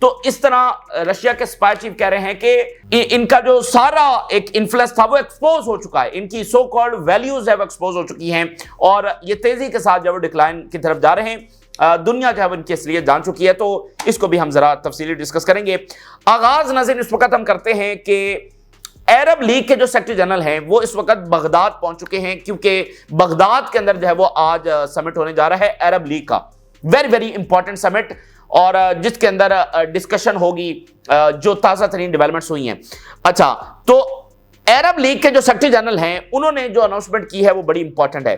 تو اس طرح رشیا کے سپائی چیف کہہ رہے ہیں کہ ان کا جو سارا ایک انفلوئنس تھا وہ ایکسپوز ہو چکا ہے، ان کی سو کالڈ ویلیوز ہے وہ ایکسپوز ہو چکی ہیں، اور یہ تیزی کے ساتھ جو وہ ڈکلائن کی طرف جا رہے ہیں، دنیا جو ہے وہ ان کی اصلیت جان چکی ہے۔ تو اس کو بھی ہم ذرا تفصیلی ڈسکس کریں گے۔ آغاز ناظرین اس وقت ہم کرتے ہیں کہ عرب لیگ کے جو سیکرٹری جنرل ہیں وہ اس وقت بغداد پہنچ چکے ہیں، کیونکہ بغداد کے اندر جو ہے وہ آج سمٹ ہونے جا رہا ہے عرب لیگ کا، ویری امپورٹنٹ سمٹ، اور جس کے اندر ڈسکشن ہوگی جو تازہ ترین ڈیولپمنٹس ہوئی ہیں۔ اچھا، تو عرب لیگ کے جو سیکرٹری جنرل ہیں انہوں نے جو اناؤنسمنٹ کی ہے وہ بڑی امپورٹنٹ ہے۔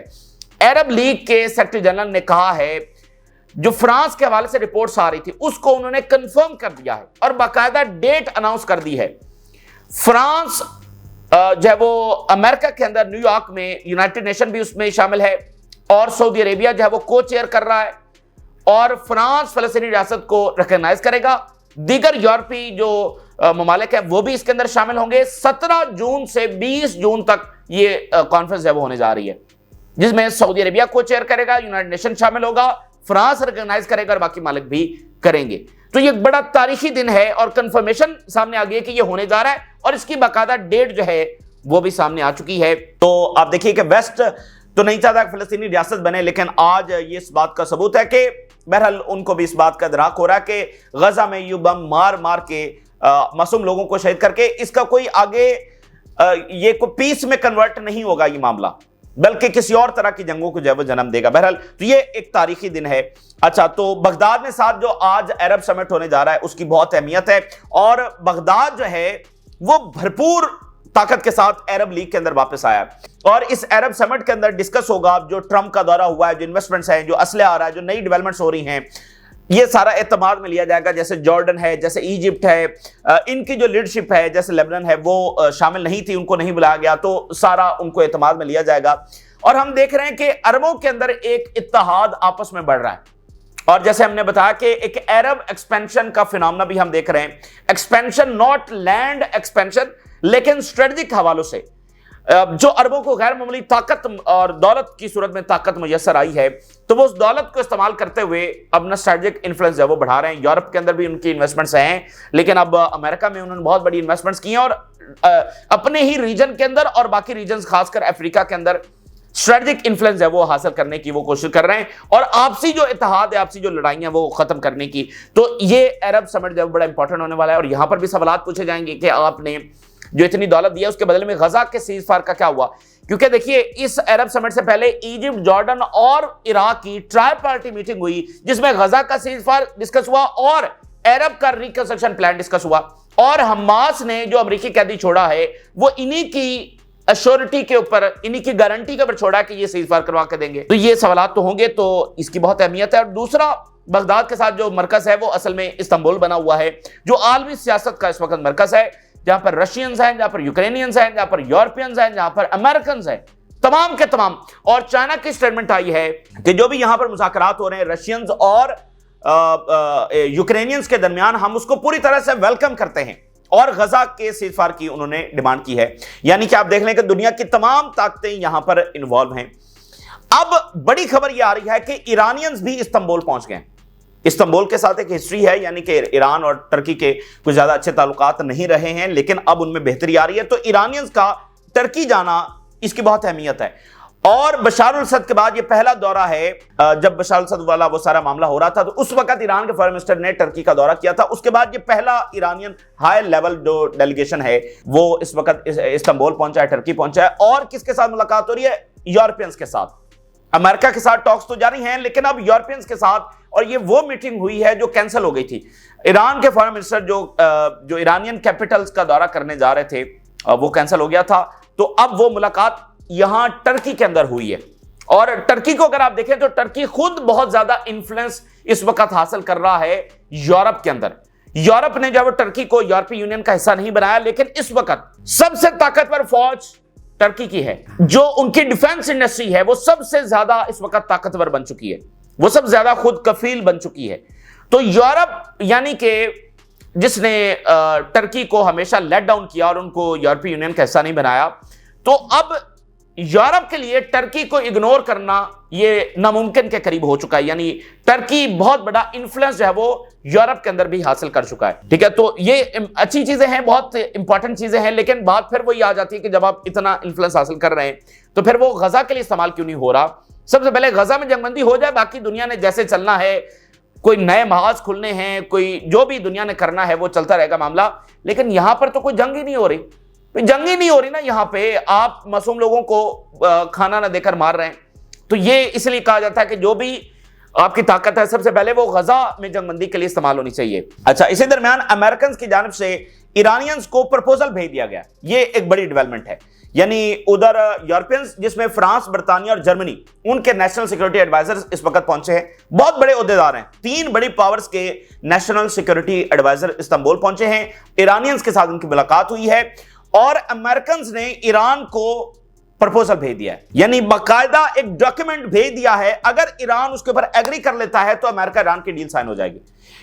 عرب لیگ کے سیکرٹری جنرل نے کہا ہے، جو فرانس کے حوالے سے رپورٹس آ رہی تھی اس کو انہوں نے کنفرم کر دیا ہے اور باقاعدہ ڈیٹ اناؤنس کر دی ہے۔ فرانس جو ہے وہ امریکہ کے اندر نیو یارک میں، یونائٹڈ نیشن بھی اس میں شامل ہے، اور سعودی عربیہ جو ہے وہ کو چیئر کر رہا ہے، اور فرانس فلسطینی ریاست کو ریکگنائز کرے گا۔ دیگر یورپی جو ممالک ہیں وہ بھی اس کے اندر شامل ہوں گے۔ 17 جون سے 20 جون تک یہ کانفرنس ہے وہ ہونے جا رہی ہے، جس میں سعودی عربیہ کو چیئر کرے گا، یونائٹڈ نیشن شامل ہوگا، فرانس ریکگنائز کرے گا اور باقی ممالک بھی کریں گے۔ تو یہ بڑا تاریخی دن ہے اور کنفرمیشن سامنے آ گئی ہے کہ یہ ہونے جا رہا ہے، اور اس کی باقاعدہ ڈیٹ جو ہے وہ بھی سامنے آ چکی ہے۔ تو آپ دیکھیے کہ ویسٹ تو نہیں چاہتا کہ فلسطینی ریاست بنے، لیکن آج یہ اس بات کا ثبوت ہے کہ بہرحال ان کو بھی اس بات کا ادراک ہو رہا ہے کہ غزہ میں یہ بم مار مار کے معصوم لوگوں کو شہید کر کے اس کا کوئی آگے یہ کوئی پیس میں کنورٹ نہیں ہوگا یہ معاملہ، بلکہ کسی اور طرح کی جنگوں کو جو ہے وہ جنم دے گا۔ بہرحال تو یہ ایک تاریخی دن ہے۔ اچھا، تو بغداد میں ساتھ جو آج عرب سمٹ ہونے جا رہا ہے اس کی بہت اہمیت ہے، اور بغداد جو ہے وہ بھرپور طاقت کے ساتھ عرب لیگ کے اندر واپس آیا، اور اس عرب سمٹ کے اندر ڈسکس ہوگا جو ٹرمپ کا دورہ ہوا ہے، جو انویسٹمنٹس ہیں، جو اسلحہ آ رہا ہے، جو نئی ڈیولپمنٹس ہو رہی ہیں، یہ سارا اعتماد میں لیا جائے گا۔ جیسے جارڈن ہے، جیسے ایجپٹ ہے، ان کی جو لیڈرشپ ہے، جیسے لیبنان ہے، وہ شامل نہیں تھی، ان کو نہیں بلایا گیا، تو سارا ان کو اعتماد میں لیا جائے گا۔ اور ہم دیکھ رہے ہیں کہ عربوں کے اندر ایک اتحاد آپس میں بڑھ رہا ہے، اور جیسے ہم نے بتایا کہ ایک عرب ایکسپینشن کا فینومنا بھی ہم دیکھ رہے ہیں، ایکسپینشن ناٹ لینڈ ایکسپینشن لیکن اسٹریٹجک حوالوں سے، جو عربوں کو غیر معمولی طاقت اور دولت کی صورت میں طاقت میسر آئی ہے، تو وہ اس دولت کو استعمال کرتے ہوئے اپنا اسٹریٹجک انفلوئنس ہے وہ بڑھا رہے ہیں۔ یورپ کے اندر بھی ان کی انویسٹمنٹس ہیں، لیکن اب امریکہ میں انہوں نے بہت بڑی انویسٹمنٹس کی ہیں، اور اپنے ہی ریجن کے اندر اور باقی ریجنز خاص کر افریقہ کے اندر اسٹریٹجک انفلوئنس ہے وہ حاصل کرنے کی وہ کوشش کر رہے ہیں، اور آپسی جو اتحاد ہے، آپسی جو لڑائیاں وہ ختم کرنے کی۔ تو یہ عرب سمٹ جو بڑا امپورٹنٹ ہونے والا ہے، اور یہاں پر بھی سوالات پوچھے جائیں گے کہ آپ نے جو اتنی دولت دیا اس کے بدلے میں غزہ کے سیز فائر کا کیا ہوا، کیونکہ دیکھیے اس عرب سمٹ سے پہلے ایجپٹ، جارڈن اور عراق کی ٹرائی پارٹی میٹنگ ہوئی، جس میں غزہ کا سیز فائر ڈسکس ہوا اور عرب کا ریکنسٹرکشن پلان ڈسکس ہوا، اور حماس نے جو امریکی قیدی چھوڑا ہے وہ انہی کی ایشورٹی کے اوپر، انہی کی گارنٹی کے اوپر چھوڑا کہ یہ سیز فائر کروا کے دیں گے۔ تو یہ سوالات تو ہوں گے، تو اس کی بہت اہمیت ہے۔ اور دوسرا، بغداد کے ساتھ جو مرکز ہے وہ اصل میں استنبول بنا ہوا ہے، جو عالمی سیاست کا اس وقت مرکز ہے، جہاں پر رشینز ہیں، جہاں پر یوکرینینز ہیں، جہاں پر یورپینز ہیں، جہاں پر امریکنز ہیں، تمام کے تمام۔ اور چائنا کی سٹیٹمنٹ آئی ہے کہ جو بھی یہاں پر مذاکرات ہو رہے ہیں رشینز اور یوکرینینز کے درمیان، ہم اس کو پوری طرح سے ویلکم کرتے ہیں، اور غزہ کے سیز فائر کی انہوں نے ڈیمانڈ کی ہے۔ یعنی کہ آپ دیکھ لیں کہ دنیا کی تمام طاقتیں یہاں پر انوالو ہیں۔ اب بڑی خبر یہ آ رہی ہے کہ ایرانینز بھی استنبول پہنچ گئے ہیں۔ استنبول کے ساتھ ایک ہسٹری ہے، یعنی کہ ایران اور ترکی کے کچھ زیادہ اچھے تعلقات نہیں رہے ہیں، لیکن اب ان میں بہتری آ رہی ہے۔ تو ایرانینز کا ترکی جانا اس کی بہت اہمیت ہے، اور بشار الاسد کے بعد یہ پہلا دورہ ہے۔ جب بشار الاسد والا وہ سارا معاملہ ہو رہا تھا تو اس وقت ایران کے فارن منسٹر نے ٹرکی کا دورہ کیا تھا، اس کے بعد یہ پہلا ایرانین ہائی لیول جو ڈیلیگیشن ہے وہ اس وقت استنبول پہنچا ہے، ٹرکی پہنچا ہے۔ اور کس کے ساتھ ملاقات ہو رہی ہے؟ یورپینز کے ساتھ۔ امریکہ کے ساتھ ٹاکس تو جاری ہیں، لیکن اب یورپینز کے ساتھ، اور یہ وہ میٹنگ ہوئی ہے جو کینسل ہو گئی تھی۔ ایران کے فارن منسٹر جو ایرانین کیپٹلز کا دورہ کرنے جا رہے تھے وہ کینسل ہو گیا تھا، تو اب وہ ملاقات یہاں ٹرکی کے اندر ہوئی ہے۔ اور ٹرکی کو اگر آپ دیکھیں تو ٹرکی خود بہت زیادہ انفلوئنس اس وقت حاصل کر رہا ہے یورپ کے اندر۔ یورپ نے جو ٹرکی کو یورپی یونین کا حصہ نہیں بنایا، لیکن اس وقت سب سے طاقتور فوج ٹرکی کی ہے، جو ان کی ڈیفنس انڈسٹری ہے وہ سب سے زیادہ اس وقت طاقتور بن چکی ہے، وہ سب زیادہ خود کفیل بن چکی ہے۔ تو یورپ، یعنی کہ جس نے ٹرکی کو ہمیشہ لیٹ ڈاؤن کیا اور ان کو یورپی یونین کا حصہ نہیں بنایا، تو اب یورپ کے لیے ٹرکی کو اگنور کرنا یہ ناممکن کے قریب ہو چکا ہے. یعنی ٹرکی بہت بڑا انفلوئنس جو ہے وہ یورپ کے اندر بھی حاصل کر چکا ہے. ٹھیک ہے, تو یہ اچھی چیزیں ہیں, بہت امپورٹنٹ چیزیں ہیں, لیکن بات پھر وہی آ جاتی ہے کہ جب آپ اتنا انفلوئنس حاصل کر رہے ہیں تو پھر وہ غزہ کے لیے استعمال کیوں نہیں ہو رہا. سب سے پہلے غزہ میں جنگ بندی ہو جائے, باقی دنیا نے جیسے چلنا ہے, کوئی نئے محاذ کھلنے ہیں, کوئی جو بھی دنیا نے کرنا ہے وہ چلتا رہے گا معاملہ. لیکن یہاں پر تو کوئی جنگ ہی نہیں ہو رہی, جنگ ہی نہیں ہو رہی نا یہاں پہ, آپ معصوم لوگوں کو کھانا نہ دے کر مار رہے ہیں. تو یہ اس لیے کہا جاتا ہے کہ جو بھی آپ کی طاقت ہے سب سے پہلے وہ غزہ میں جنگ بندی کے لیے استعمال ہونی چاہیے. اچھا, اسی درمیان امریکنز کی جانب سے ایرانینز کو پرپوزل بھیج دیا گیا. یہ ایک بڑی ڈیولپمنٹ ہے. یعنی ادھر یورپینز جس میں فرانس, برطانیہ اور جرمنی, ان کے نیشنل سیکورٹی ایڈوائزر اس وقت پہنچے ہیں. بہت بڑے عہدیدار ہیں, 3 بڑی پاورز کے نیشنل سیکورٹی ایڈوائزر استنبول پہنچے ہیں. ایرانینز کے ساتھ ان کی ملاقات ہوئی ہے اور امریکنز نے ایران کو پرپوزل بھیج دیا ہے. یعنی باقاعدہ ایک ڈاکیومنٹ بھیج دیا ہے, اگر ایران اس کے اوپر ایگری کر لیتا ہے تو امریکہ ایران کی ڈیل سائن ہو جائے گی.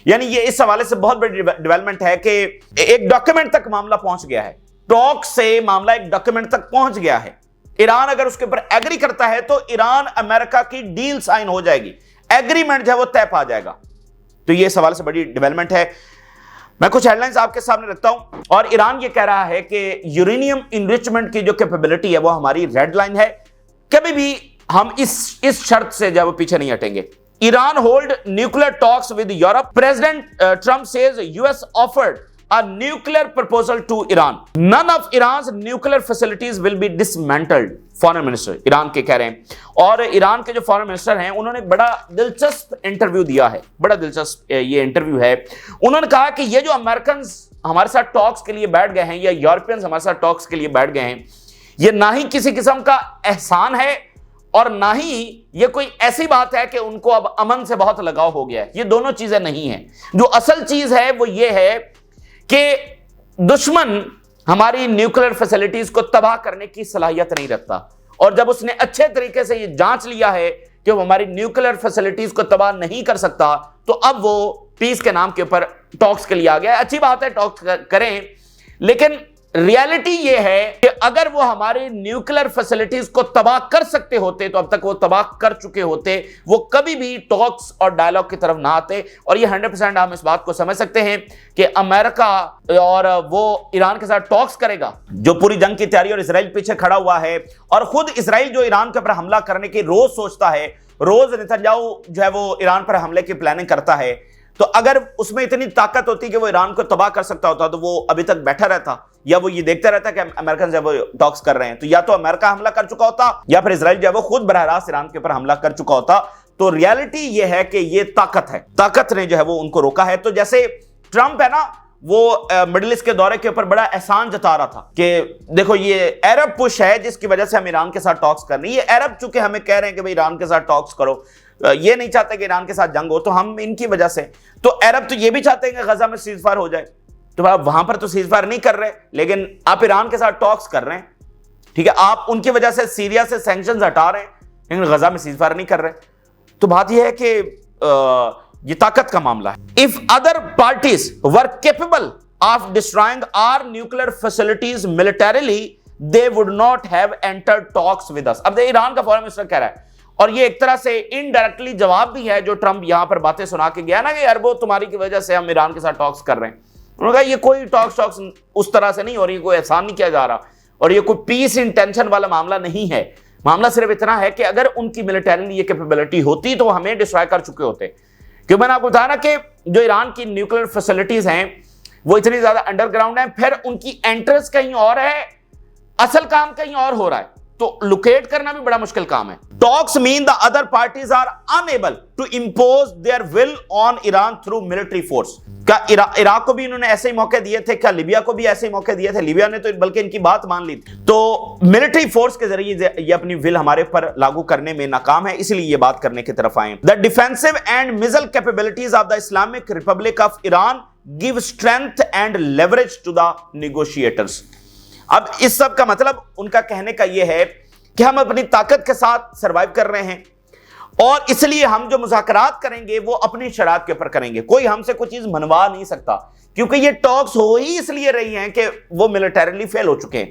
یعنی یہ اس حوالے سے بہت بڑی ڈیولپمنٹ ہے کہ ایک ڈاکیومنٹ تک معاملہ پہنچ گیا ہے. ٹاک سے معاملہ ایک ڈاکیومنٹ تک پہنچ گیا ہے. ایران اگر اس کے اوپر ایگری کرتا ہے تو ایران امریکہ کی ڈیل سائن ہو جائے گی, ایگریمنٹ جو ہے وہ طے پا جائے گا. تو یہ اس حوالے سے بڑی ڈیولپمنٹ ہے. میں کچھ ہیڈ لائنز آپ کے سامنے رکھتا ہوں. اور ایران یہ کہہ رہا ہے کہ یورینیم انریچمنٹ کی جو کیپیبلٹی ہے وہ ہماری ریڈ لائن ہے, کبھی بھی ہم اس شرط سے جو ہے وہ پیچھے نہیں ہٹیں گے. Iran hold nuclear talks with Europe. President Trump says US offered a nuclear proposal to Iran. None of Iran's nuclear facilities will be dismantled. Foreign minister Iran کے کہہ رہے ہیں. اور ایران کے جو فارن منسٹر ہیں انہوں نے بڑا دلچسپ انٹرویو دیا ہے, بڑا دلچسپ یہ انٹرویو ہے. انہوں نے کہا کہ یہ جو امریکنز ہمارے ساتھ ٹاکس کے لیے بیٹھ گئے ہیں یا یورپینز ہمارے ساتھ ٹاکس کے لیے بیٹھ گئے ہیں, یہ نہ ہی کسی قسم کا احسان ہے اور نہ ہی یہ کوئی ایسی بات ہے کہ ان کو اب امن سے بہت لگاؤ ہو گیا ہے. یہ دونوں چیزیں نہیں ہیں. جو اصل چیز ہے وہ یہ ہے کہ دشمن ہماری نیوکلیر فیسلٹیز کو تباہ کرنے کی صلاحیت نہیں رکھتا, اور جب اس نے اچھے طریقے سے یہ جانچ لیا ہے کہ وہ ہماری نیوکلیر فیسلٹیز کو تباہ نہیں کر سکتا, تو اب وہ پیس کے نام کے اوپر ٹاکس کے لیے آ گیا ہے. اچھی بات ہے, ٹاکس کریں, لیکن ریالٹی یہ ہے کہ اگر وہ ہماری نیوکلیر فیسلٹیز کو تباہ کر سکتے ہوتے تو اب تک وہ تباہ کر چکے ہوتے. وہ کبھی بھی ٹاکس اور ڈائلاگ کی طرف نہ آتے. اور یہ 100% ہم اس بات کو سمجھ سکتے ہیں کہ امریکہ اور وہ ایران کے ساتھ ٹاکس کرے گا, جو پوری جنگ کی تیاری, اور اسرائیل پیچھے کھڑا ہوا ہے. اور خود اسرائیل جو ایران کے اوپر حملہ کرنے کی روز سوچتا ہے, روز نتنیاہو جو ہے وہ ایران پر حملے کی پلاننگ کرتا ہے, تو اگر اس میں اتنی طاقت ہوتی کہ وہ ایران کو تباہ کر سکتا ہوتا تو وہ ابھی تک بیٹھا رہتا, یا وہ یہ دیکھتا رہتا کہ امریکن جب وہ ٹاکس کر رہے ہیں. تو یا تو امریکہ حملہ کر چکا ہوتا یا پھر اسرائیل جو ہے وہ خود براہ راست ایران کے اوپر حملہ کر چکا ہوتا. تو ریالٹی یہ ہے کہ یہ طاقت ہے, طاقت نے جو ہے وہ ان کو روکا ہے. تو جیسے ٹرمپ ہے نا, وہ مڈل ایسٹ کے دورے کے اوپر بڑا احسان جتا رہا تھا کہ دیکھو یہ عرب پش ہے جس کی وجہ سے ہم ایران کے ساتھ ٹاکس کر رہے ہیں. یہ عرب چونکہ ہمیں کہہ رہے ہیں کہ بھائی ایران کے ساتھ ٹاکس کرو, یہ نہیں چاہتے کہ ایران کے ساتھ جنگ ہو, تو ہم ان کی وجہ سے. تو عرب تو یہ بھی چاہتے ہیں کہ غزہ میں سیز فائر ہو جائے, تو آپ وہاں پر تو سیز فائر نہیں کر رہے, لیکن آپ ایران کے ساتھ ٹاکس کر رہے ہیں. ٹھیک ہے, آپ ان کی وجہ سے سیریا سے سینکشنز ہٹا رہے ہیں, لیکن غزہ میں سیز فائر نہیں کر رہے. تو بات یہ ہے کہ یہ طاقت کا معاملہ ہے. If other parties were capable of destroying our nuclear facilities militarily, they would not have entered talks with us. اب ایران کا فورن منسٹر کہہ رہا ہے, اور یہ ایک طرح سے انڈائریکٹلی جواب بھی ہے جو ٹرمپ یہاں پر باتیں سنا کے گیا نا کہ عربوں تمہاری کی وجہ سے ہم ایران کے ساتھ ٹاکس کر رہے ہیں. انہوں نے کہا یہ کوئی ٹاکس اس طرح سے نہیں ہو رہی, کوئی احسان نہیں کیا جا رہا, اور یہ کوئی پیس انٹینشن والا معاملہ نہیں ہے. معاملہ صرف اتنا ہے کہ اگر ان کی ملٹریلی یہ کیپیبلٹی ہوتی تو وہ ہمیں ڈسٹرائے کر چکے ہوتے. کیوں میں نے آپ کو بتایا نا کہ جو ایران کی نیوکلیر فیسلٹیز ہیں وہ اتنی زیادہ انڈر گراؤنڈ ہیں, پھر ان کی انٹرسٹ کہیں اور ہے, اصل کام کہیں اور ہو رہا ہے, تو لوکیٹ کرنا بھی بڑا مشکل کام ہے. Talks mean the other parties are unable to impose their will on Iran through military force. کیا عراق کو بھی انہوں نے ایسے ہی موقع دیے تھے, کیا لیبیا کو بھی ایسے ہی موقع دیے تھے؟ لیبیا نے تو بلکہ ان کی بات مان لی تھی. تو ملٹری فورس کے ذریعے یہ اپنی ول ہمارے پر لاگو کرنے میں ناکام ہے, اس لیے یہ بات کرنے کی طرف آئے. The defensive and missile capabilities of the Islamic Republic of Iran give strength and leverage to the negotiators. اب اس سب کا مطلب ان کا کہنے کا یہ ہے کہ ہم اپنی طاقت کے ساتھ سروائیو کر رہے ہیں, اور اس لیے ہم جو مذاکرات کریں گے وہ اپنی شرائط کے اوپر کریں گے. کوئی ہم سے کوئی چیز منوا نہیں سکتا, کیونکہ یہ ٹاکس ہو ہی اس لیے رہی ہیں کہ وہ ملٹریلی فیل ہو چکے ہیں.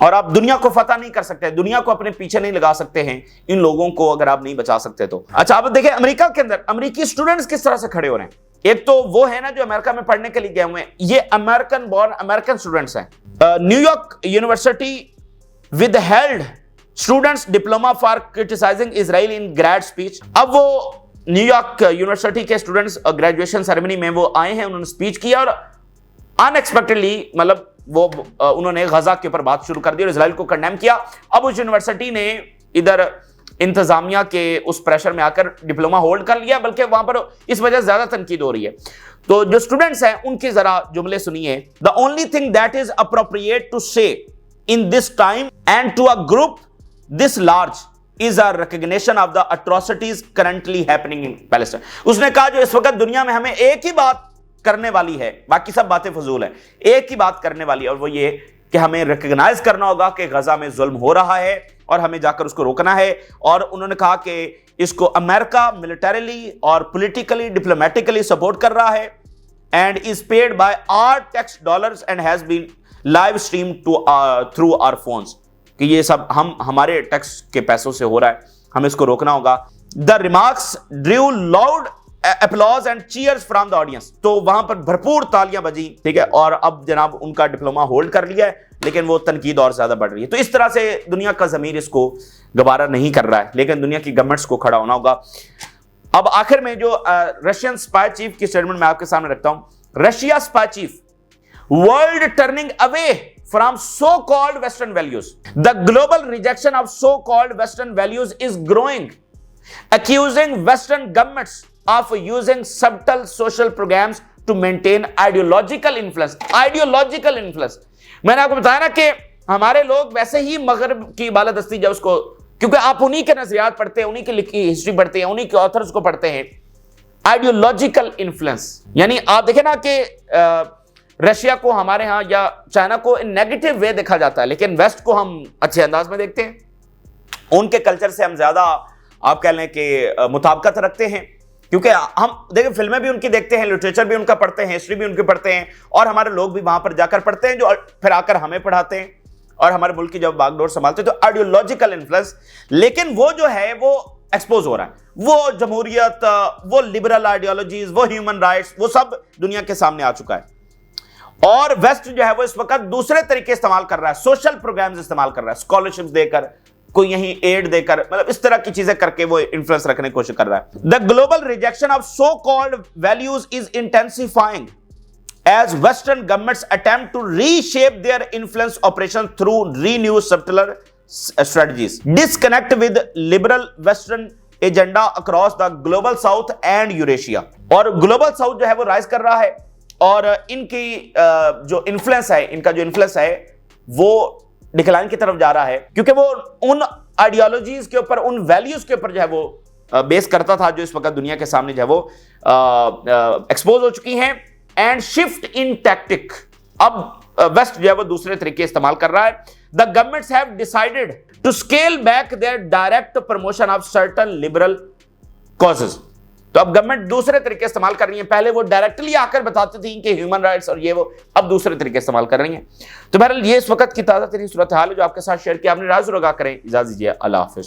اور آپ دنیا کو فتح نہیں کر سکتے, دنیا کو اپنے پیچھے نہیں لگا سکتے ہیں ان لوگوں کو اگر آپ نہیں بچا سکتے تو. اچھا آپ دیکھیں امریکہ کے اندر امریکی اسٹوڈنٹس کس طرح سے کھڑے ہو رہے ہیں. ایک تو وہ ہے نا جو امریکہ میں پڑھنے کے لیے گئے ہوئے ہیں, یہ امریکن بورن امریکن اسٹوڈنٹس ہیں. New York University withheld students diploma for criticising Israel in grad speech. اب وہ نیو یارک یونیورسٹی کے اسٹوڈنٹس گریجویشن سیریمنی میں وہ آئے ہیں, انہوں نے اسپیچ کیا اور ان ایکسپیکٹڈلی مطلب وہ انہوں نے غزہ کے اوپر بات شروع کر دی اور اسرائیل کو کنڈیم کیا. اب اس یونیورسٹی نے ادھر انتظامیہ کے اس پریشر میں آ کر ڈپلوما ہولڈ کر لیا, بلکہ وہاں پر اس وجہ سے زیادہ تنقید ہو رہی ہے. تو جو اسٹوڈنٹس ہیں ان کے ذرا جملے سنیے. The only thing that is appropriate to say in this time and to a group this large is a recognition of the atrocities currently happening in Palestine. اس نے کہا جو اس وقت دنیا میں ہمیں ایک ہی بات کرنے والی ہے, باقی سب باتیں فضول ہیں, ایک ہی بات کرنے والی ہے اور وہ یہ کہ ہمیں ریکگنائز کرنا ہوگا کہ غزہ میں ظلم ہو رہا ہے اور ہمیں جا کر اس کو روکنا ہے. اور انہوں نے کہا کہ اس کو امریکہ ملٹریلی اور پولیٹیکلی ڈپلومیٹکلی سپورٹ کر رہا ہے and is paid by our tax dollars and has been live streamed to through our phones. کہ یہ سب ہمارے ٹیکس کے پیسوں سے ہو رہا ہے, ہمیں اس کو روکنا ہوگا. The remarks drew loud applause and cheers from the audience. تو وہاں پر بھرپور تالیاں بجی, ٹھیک ہے, اور اب جناب ان کا ڈپلوما ہولڈ کر لیا ہے, لیکن وہ تنقید اور زیادہ بڑھ رہی ہے. تو اس طرح سے دنیا کا ضمیر اس کو گوارا نہیں کر رہا ہے, لیکن دنیا کی گورنمنٹس کو کھڑا ہونا ہوگا. اب آخر میں جو رشین اسپائی چیف کی اسٹیٹمنٹ میں آپ کے سامنے رکھتا ہوں. Russia spy chief, world turning away from so-called Western values. The global rejection of so-called Western values is growing, accusing Western governments of using subtle social programs to maintain ideological influence. Ideological influence. میں نے آپ کو بتایا نا کہ ہمارے لوگ ویسے ہی مغرب کی بالادستی جب اس کو, کیونکہ آپ انہی کے نظریات پڑھتے ہیں, انہی کی لکھی ہسٹری پڑھتے ہیں, انہی کے آتھرز کو پڑھتے ہیں. آئیڈیولوجیکل انفلوئنس, یعنی آپ دیکھیں نا کہ رشیا کو ہمارے ہاں یا چائنا کو نیگیٹو وے دیکھا جاتا ہے, لیکن ویسٹ کو ہم اچھے انداز میں دیکھتے ہیں. ان کے کلچر سے ہم زیادہ آپ کہہ لیں کہ مطابقت رکھتے ہیں, کیونکہ ہم دیکھیں فلمیں بھی ان کی دیکھتے ہیں, لٹریچر بھی ان کا پڑھتے ہیں, ہسٹری بھی ان کی پڑھتے ہیں, اور ہمارے لوگ بھی وہاں پر جا کر پڑھتے ہیں جو پھر آ کر ہمیں پڑھاتے ہیں اور ہمارے ملک کی جب باغ ڈور سنبھالتے ہیں. تو آئیڈیولوجیکل انفلوئنس, لیکن وہ جو ہے وہ ایکسپوز ہو رہا ہے. وہ جمہوریت, وہ لبرل آئیڈیالوجیز, وہ ہیومن رائٹس, وہ سب دنیا کے سامنے آ چکا ہے. اور ویسٹ جو ہے وہ اس وقت دوسرے طریقے استعمال کر رہا ہے, سوشل پروگرامز استعمال کر رہا ہے, اسکالرشپس دے کر, کوئی یہیں ایڈ دے کر, مطلب اس طرح کی چیزیں کر کے وہ انفلوئنس رکھنے کی کوشش کر رہا ہے. The global rejection of so-called values is intensifying as Western governments attempt to reshape their influence operations through renewed subtler strategies. Disconnect with liberal Western agenda across the global South and Eurasia. اور global South جو ہے وہ rise کر رہا ہے, اور ان کی جو انفلوئنس ہے, ان کا جو انفلوئنس ہے وہ ڈکلائن کی طرف جا رہا ہے, کیونکہ وہ ان آئیڈیالوجیز کے اوپر, ان ویلیوز کے اوپر جو ہے وہ بیس کرتا تھا جو اس وقت دنیا کے سامنے جو ہے وہ ایکسپوز ہو چکی ہیں. اینڈ شفٹ ان ٹیکٹک, اب ویسٹ جو ہے وہ دوسرے طریقے استعمال کر رہا ہے. The governments have decided to scale back their direct promotion of certain liberal causes. تو اب گورنمنٹ دوسرے طریقے استعمال کر رہی ہیں. پہلے وہ ڈائریکٹلی آ کر بتاتی تھیں کہ ہیومن رائٹس اور یہ وہ, اب دوسرے طریقے استعمال کر رہی ہیں. تو بہرحال یہ اس وقت کی تازہ ترین صورتحال ہے جو آپ کے ساتھ شیئر کیا. آپ نے راز رگا کریں, اجازت دیجیے, اللہ حافظ.